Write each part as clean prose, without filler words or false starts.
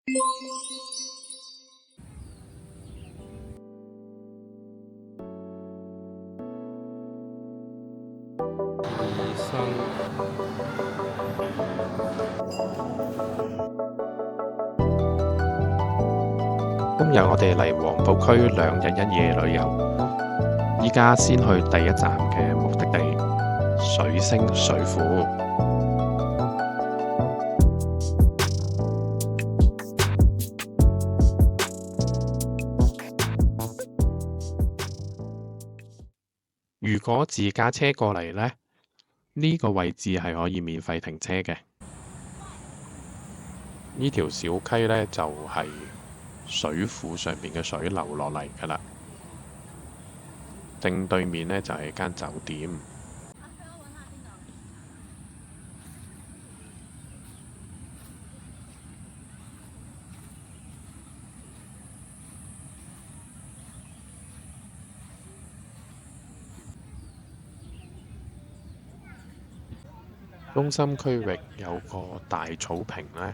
醫生。今日我哋嚟黃埔區2日1夜旅遊，依家先去第一站嘅目的地水星水庫。如果自駕車過嚟呢，呢個位置係可以免費停車嘅。呢條小溪呢，就係水庫上邊嘅水流落嚟㗎啦，正對面呢，就係間酒店。中心區域有個大草坪呢，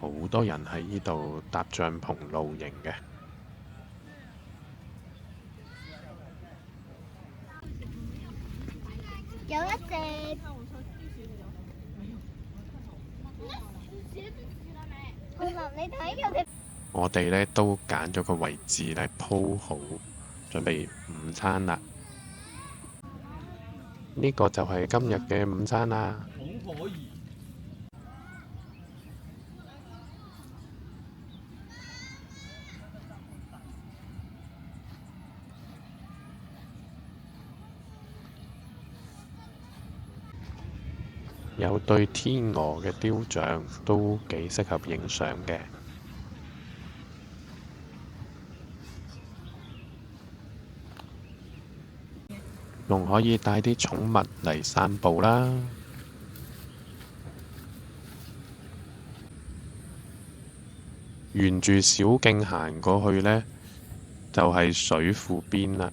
好多人喺呢度搭帳篷露營嘅。有一隻，你睇佢。我哋呢都揀咗個位置嚟鋪好，準備午餐啦。呢個就係今日嘅午餐啦。有對天鵝嘅雕像，都幾適合影相嘅，仲可以帶啲寵物嚟散步啦。沿住小徑行過去呢，就係水庫邊啦。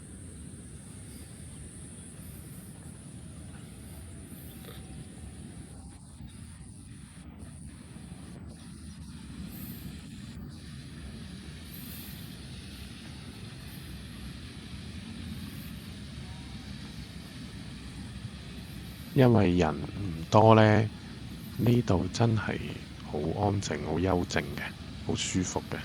因為人唔多呢，呢度真係好安靜、好幽靜嘅，好舒服嘅。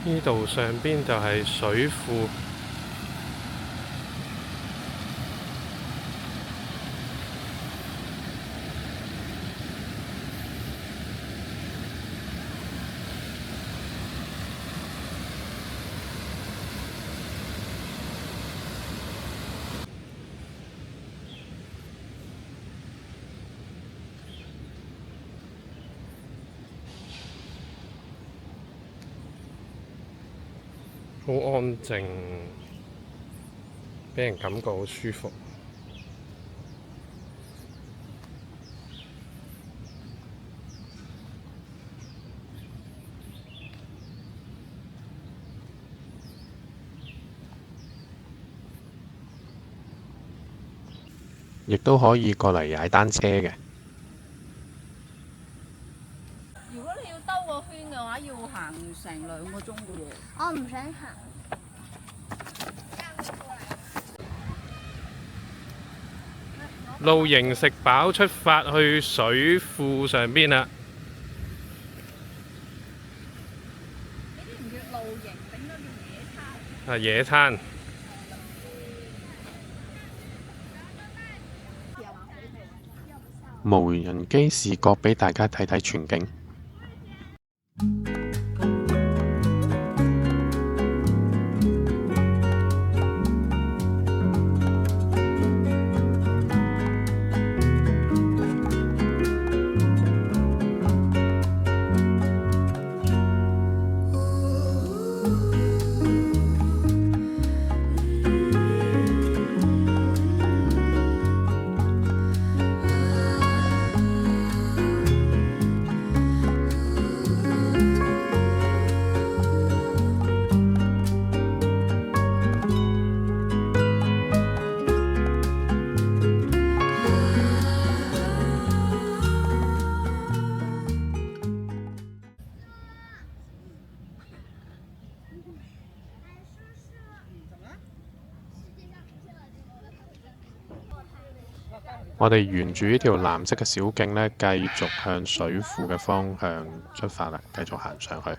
呢度上邊就係水庫，好安靜，俾人感覺好舒服。亦都可以過嚟踩單車嘅。如果你要兜個圈嘅話，要行成2個鐘嘅喎。我唔想行。露營食飽，出發去水庫上邊啦。呢啲唔叫露營，頂多叫野餐。野餐。無人機視角俾大家睇睇全景。我哋沿住呢條藍色嘅小徑呢，繼續向水庫嘅方向出發啦，繼續行上去。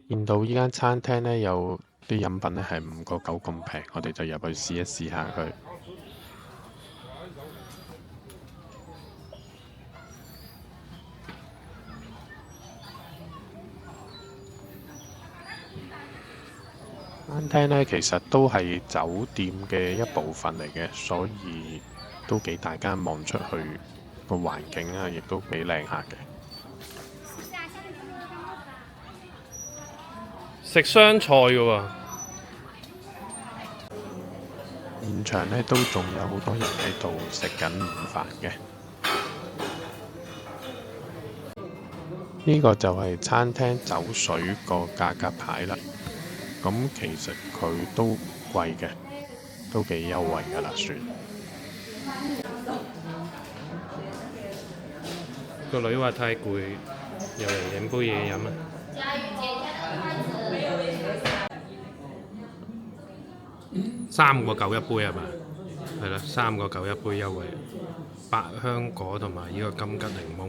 見到依間餐廳呢，有啲飲品呢係5.9個咁平，我哋就入去試一試下佢。餐廳呢其實都係酒店嘅一部分嚟嘅，所以都幾大間，望出去個環境啊，亦都幾靚下嘅。食湘菜嘅喎，現場呢都仲有好多人喺度食緊午飯嘅。呢個就係餐廳酒水個價格牌啦。咁其實佢都唔貴嘅，都幾優惠㗎啦，算。個女話太攰，又嚟飲杯嘢飲啊！3.9一杯係嘛？係啦，3.9一杯優惠，百香果同埋呢個金桔檸檬，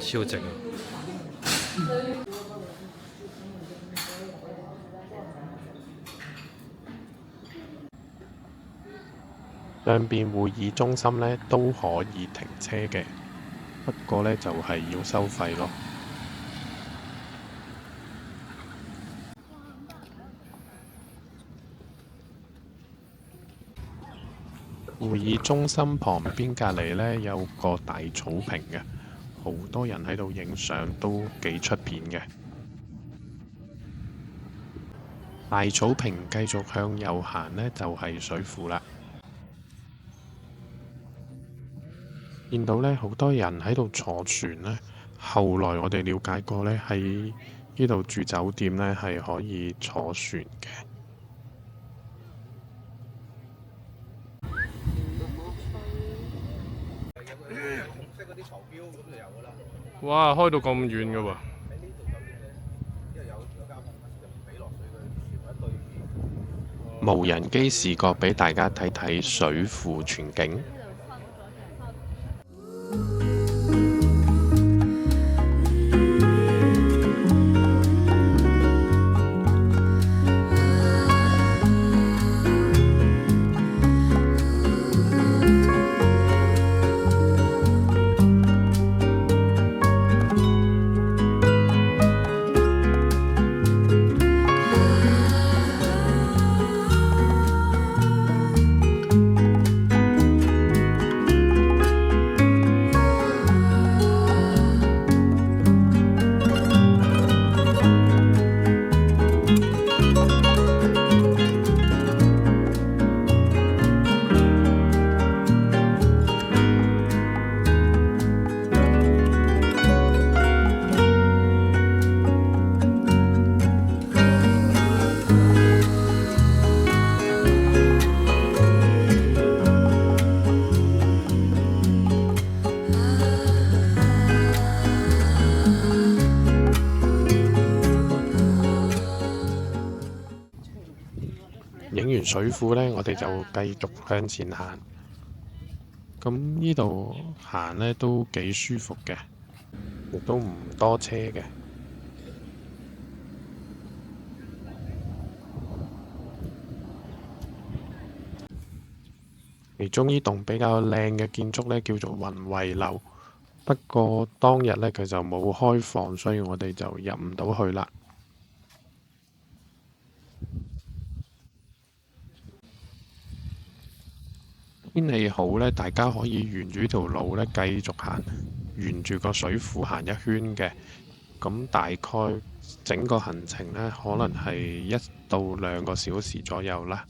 超值啊！兩邊會議中心呢都可以停車嘅，不過呢就係要收費咯。會議中心旁邊隔離呢有個大草坪嘅，好多人喺度影相，都幾出片嘅。大草坪繼續向右行呢，就係水庫啦。見到呢好多人喺度坐船呢，後來我哋了解過呢，喺呢度住酒店呢係可以坐船嘅。哇，開到咁遠嘅喎！無人機視覺俾大家睇睇水庫全景。影完水庫呢，我哋就繼續向前行。咁呢度行呢都幾舒服嘅，亦都唔多車嘅。其中呢棟比較靚嘅建築呢，叫做雲惠樓，不過當日呢，佢就冇開放，所以我哋就入唔到去啦。天氣好呢，大家可以沿住呢條路呢繼續行，沿住個水庫行一圈嘅。咁大概整個行程呢，可能係1到2個小時左右啦。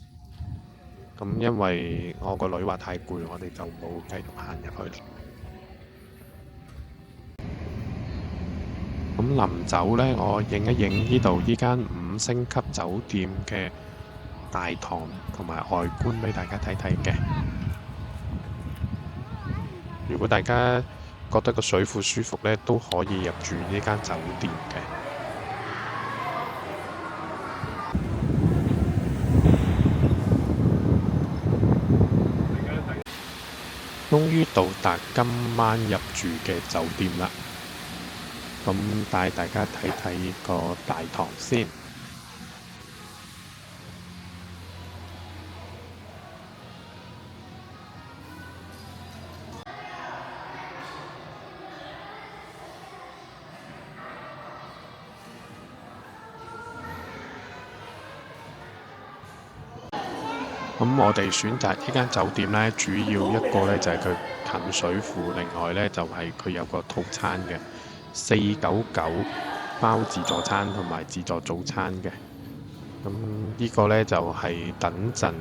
咁因為我個女話太攰，我哋就冇繼續行入去。咁臨走呢，我影一影呢度呢間5星級酒店嘅大堂同埋外觀俾大家睇睇嘅。如果大家覺得個水庫舒服呢，都可以入住呢間酒店嘅。終於到達今晚入住嘅酒店啦，咁帶大家睇睇個大堂先。咁我哋選擇呢間酒店呢，主要一個呢就係佢近水庫，另外呢就係佢有個套餐嘅499包自助餐同埋自助早餐嘅。咁呢個呢就係等陣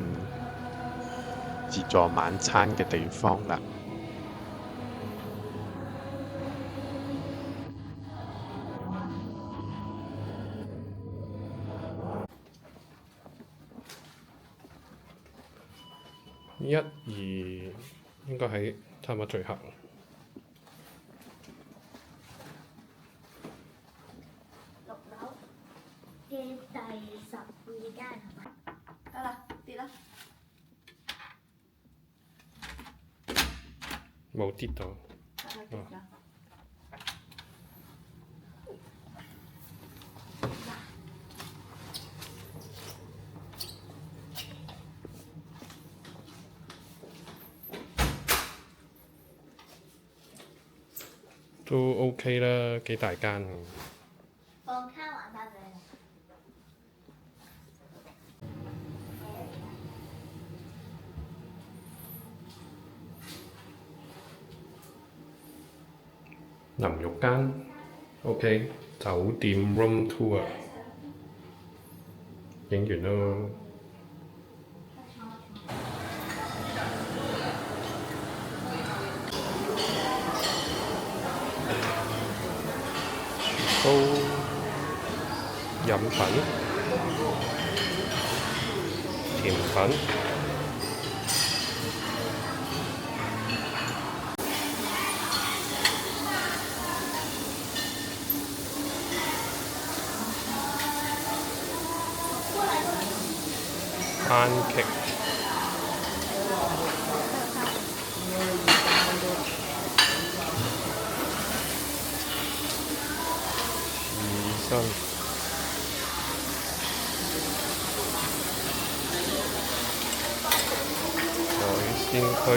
自助晚餐嘅地方啦。1、2應該喺差唔多最後。6樓嘅第12間係咪？得啦，跌啦。冇跌到。得啦，跌咗。都 OK 啦，幾大間。放卡還翻俾你。淋浴間 OK， 酒店 room tour 影完咯。都飲品、甜品、pancake、刺身、海鮮區、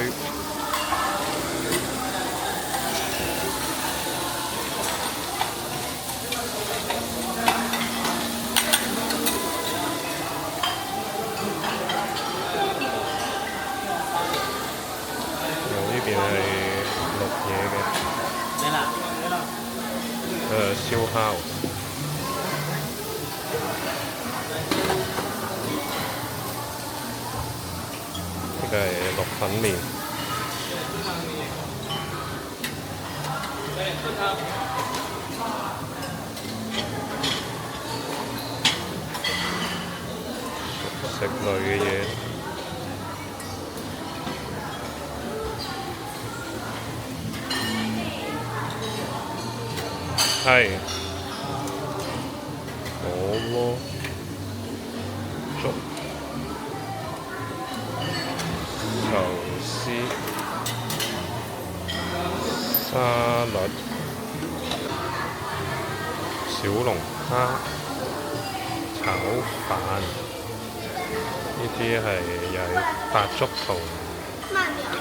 呢邊係淥嘢嘅，燒烤。呢個係淥粉麵。食類嘅嘢。係火鍋、粥、壽司、沙律、小龍蝦、炒飯，呢啲係又係白粥同湯、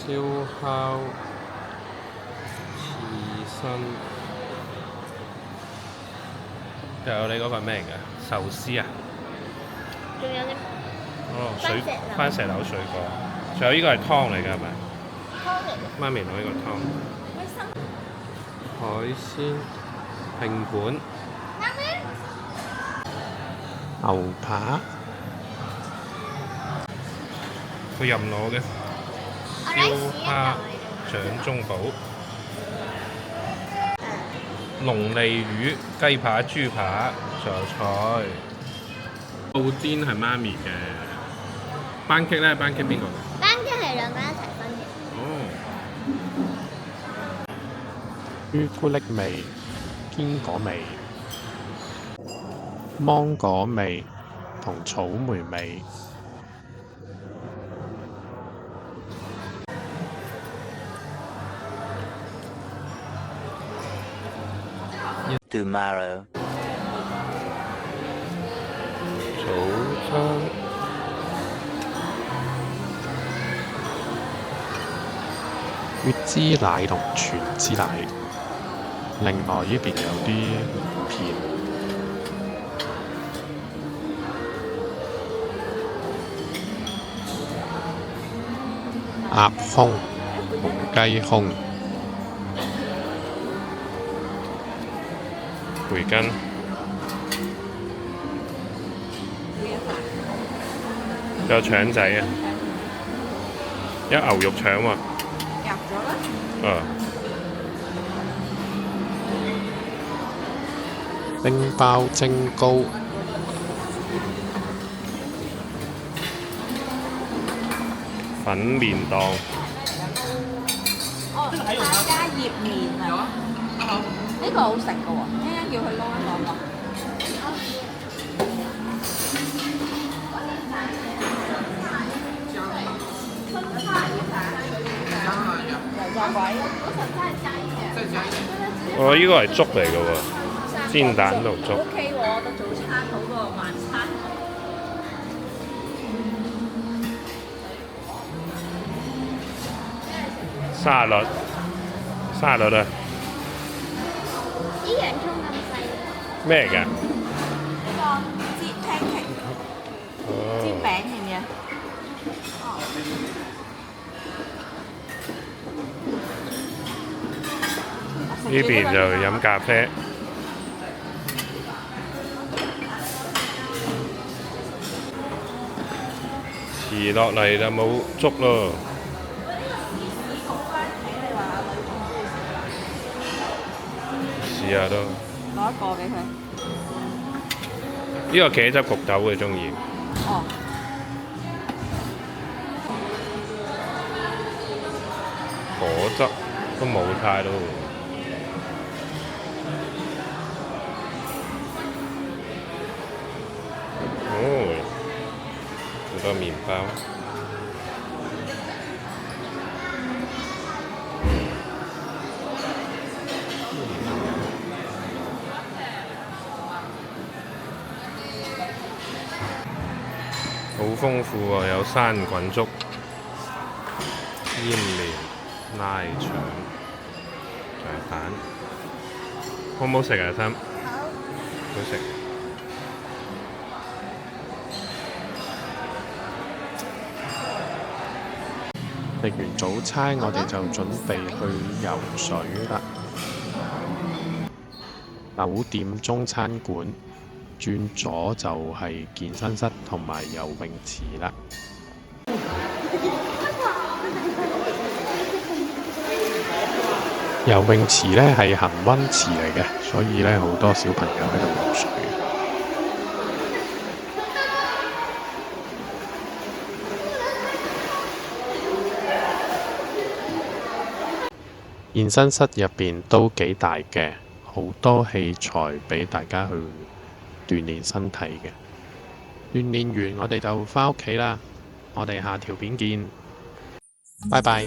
燒烤、刺身，仲有你嗰個係咩嚟㗎？壽司啊？仲有啲哦，番石榴番石榴水果，仲有呢個係湯嚟㗎係咪？湯嚟嘅。媽咪攞呢個湯。海鮮、拼盤、牛扒，佢任攞嘅。燒蝦、掌中寶、龍利魚、雞扒、豬扒、榨菜。布甸係媽咪嘅，班戟咧，班戟邊個嘅？班戟係兩個一齊分嘅。哦。朱古力味、堅果味、芒果味同草莓味。Tomorrow. 早餐血脂奶同全脂奶，另外呢邊有啲片。鴨胸、紅雞胸、培根，仲有腸仔啊！有牛肉腸喎。入咗啦。冰包蒸糕、粉麵檔，哦，加葉麵啊！呢個好食嘅喎，一陣叫佢撈一攞落。哦，呢個係粥嚟嘅喎，煎蛋同粥。O K 喎，我覺得早餐好過晚餐。沙律，沙律啊！啲洋葱咁細，咩嚟㗎？呢個煎 pancake 煎哦，餅型嘅。呢邊就飲咖啡。遲落嚟就冇粥咯。試下都。攞一個俾佢。呢個茄汁焗豆佢中意。哦。果汁都冇太多。哦，好多麵包。好豐富喎，有生滾粥、煙蓮、拉腸、仲有蛋，好唔好食啊？心？好食。食完早餐，我哋就準備去游水啦。酒店中餐館轉左就係健身室同埋游泳池啦。游泳池呢係恆溫池嚟嘅，所以呢好多小朋友喺度游水。健身室入邊都幾大嘅，好多器材俾大家去鍛鍊身體嘅。鍛鍊完我哋就返屋企啦，我哋下條片見，拜拜。